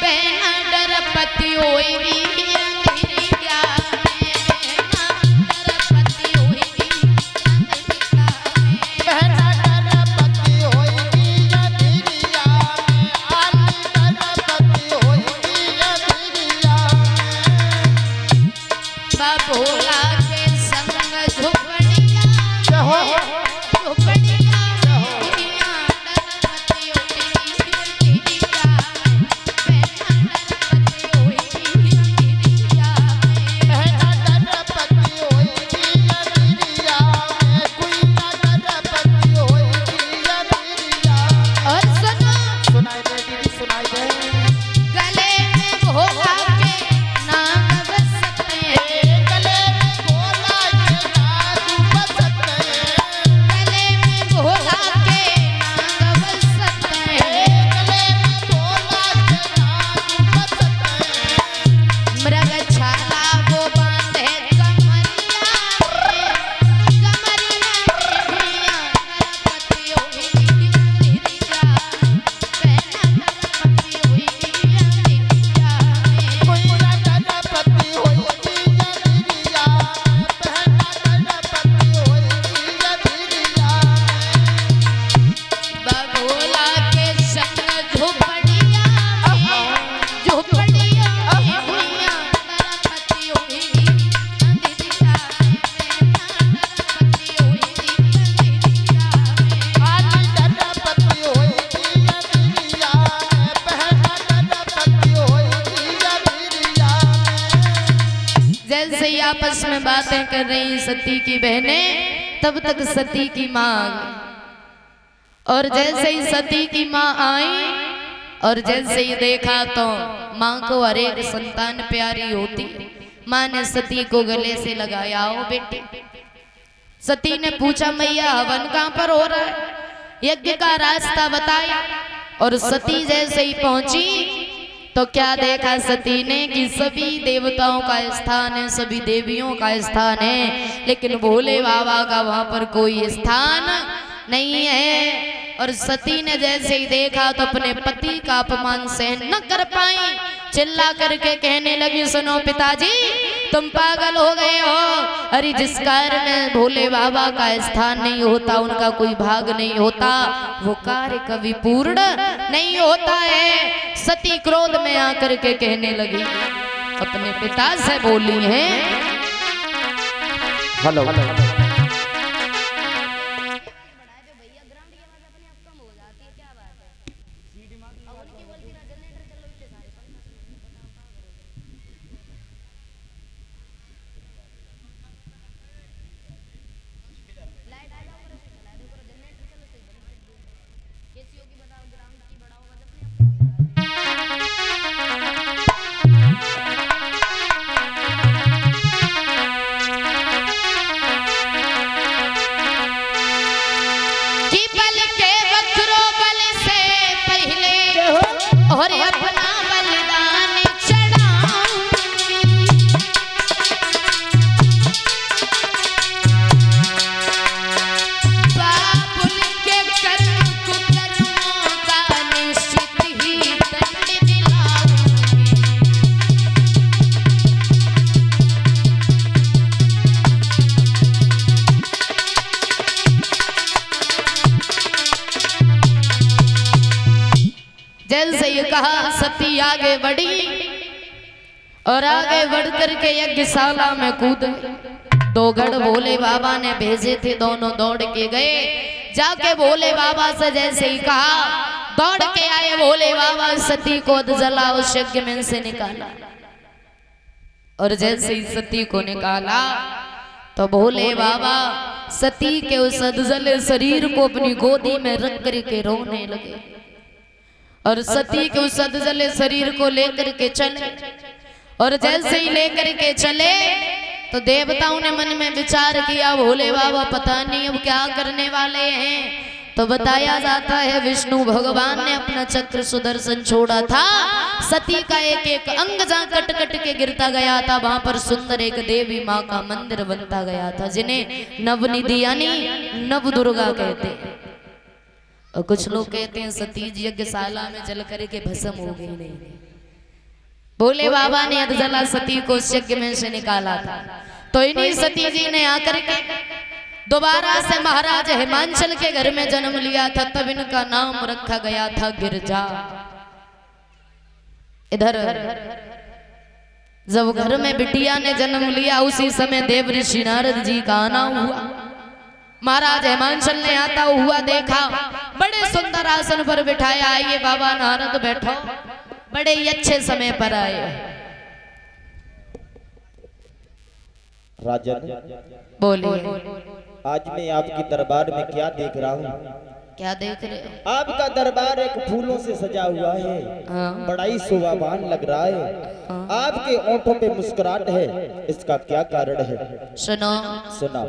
बहना डरपति होएगी अंधेरिया भोला के संग झुपड़िया झुपड़िया जैसे ही आपस में बातें कर रही सती की बहनें, तब तक सती की माँ आ गई। और जैसे ही सती की माँ आई और जैसे ही देखा तो माँ को हर एक संतान प्यारी होती। माँ ने सती को गले से लगाया, आओ बेटी। सती ने पूछा, मैया हवन कहाँ पर हो रहा है? यज्ञ का रास्ता बताया। और सती जैसे ही पहुंची तो क्या देखा सती ने कि सभी देवताओं का स्थान है, सभी देवियों का स्थान है, लेकिन भोले बाबा का वहां पर कोई स्थान नहीं है। और सती ने जैसे ही देखा तो अपने पति का अपमान सहन न कर पाई, चिल्ला करके कहने लगी, सुनो पिताजी, तुम पागल हो गए हो। अरे जिस कार्य में भोले बाबा का स्थान नहीं होता, उनका कोई भाग नहीं होता, वो कार्य कभी पूर्ण नहीं होता है। सती क्रोध में आकर के कहने लगी, अपने पिता से बोली है, हेलो और अपना बलिदान चढ़ाऊंगी। बाबुल के कर्म कुकर्मों का निश्चित ही दंड दिलाऊंगी। जैसे ये कहा सती आगे बढ़ी और आगे बढ़ करके यज्ञशाला में कूद गई। 2 गढ़ भोले बाबा ने भेजे थे, दोनों दौड़ के गए। जाके भोले बाबा से जैसे ही कहा, दौड़ के आए भोले बाबा, सती को जला उस यज्ञ में से निकाला। और जैसे ही सती को निकाला तो भोले बाबा सती के उस अधजले शरीर को अपनी गोदी में रख करके रोने लगे। और सती के उस अधजले शरीर को लेकर के चले। और जैसे ही लेकर के चले तो देवताओं ने मन में विचार किया, भोले बाबा पता नहीं अब क्या करने वाले हैं। तो बताया जाता है विष्णु भगवान ने अपना चक्र सुदर्शन छोड़ा था, सती का एक एक अंग जहाँ कट कट के गिरता गया था, वहां पर सुंदर एक देवी माँ का मंदिर बनता गया था, जिन्हें नवनिधि यानी नव दुर्गा कहते हैं। और कुछ लोग कहते हैं सती जी यज्ञशाला में जल करके भस्म हो गई। नहीं, भोले बाबा ने अधजला सती को यज्ञ में से निकाला था। तो इन्हीं सती जी ने आकर के दोबारा से महाराज हिमांचल के घर में जन्म लिया था। तब इनका नाम रखा गया था गिरजा। इधर जब घर में बिटिया ने जन्म लिया उसी समय देव ऋषि नारद जी का आना हुआ। महाराज हिमांचल ने आता हुआ देखा, बड़े सुंदर आसन पर बिठाया। आइए बाबा नारद बैठो, बड़े ही अच्छे समय पर आए। राजन बोलिए, आज मैं आपके दरबार में क्या देख रहा हूँ? क्या देख रहे हो? आपका दरबार एक फूलों से सजा हुआ है। हाँ। बड़ा ही शोभावान लग रहा है। आपके ओंठों पे मुस्कुराहट है, इसका क्या कारण है? सुनो, सुना।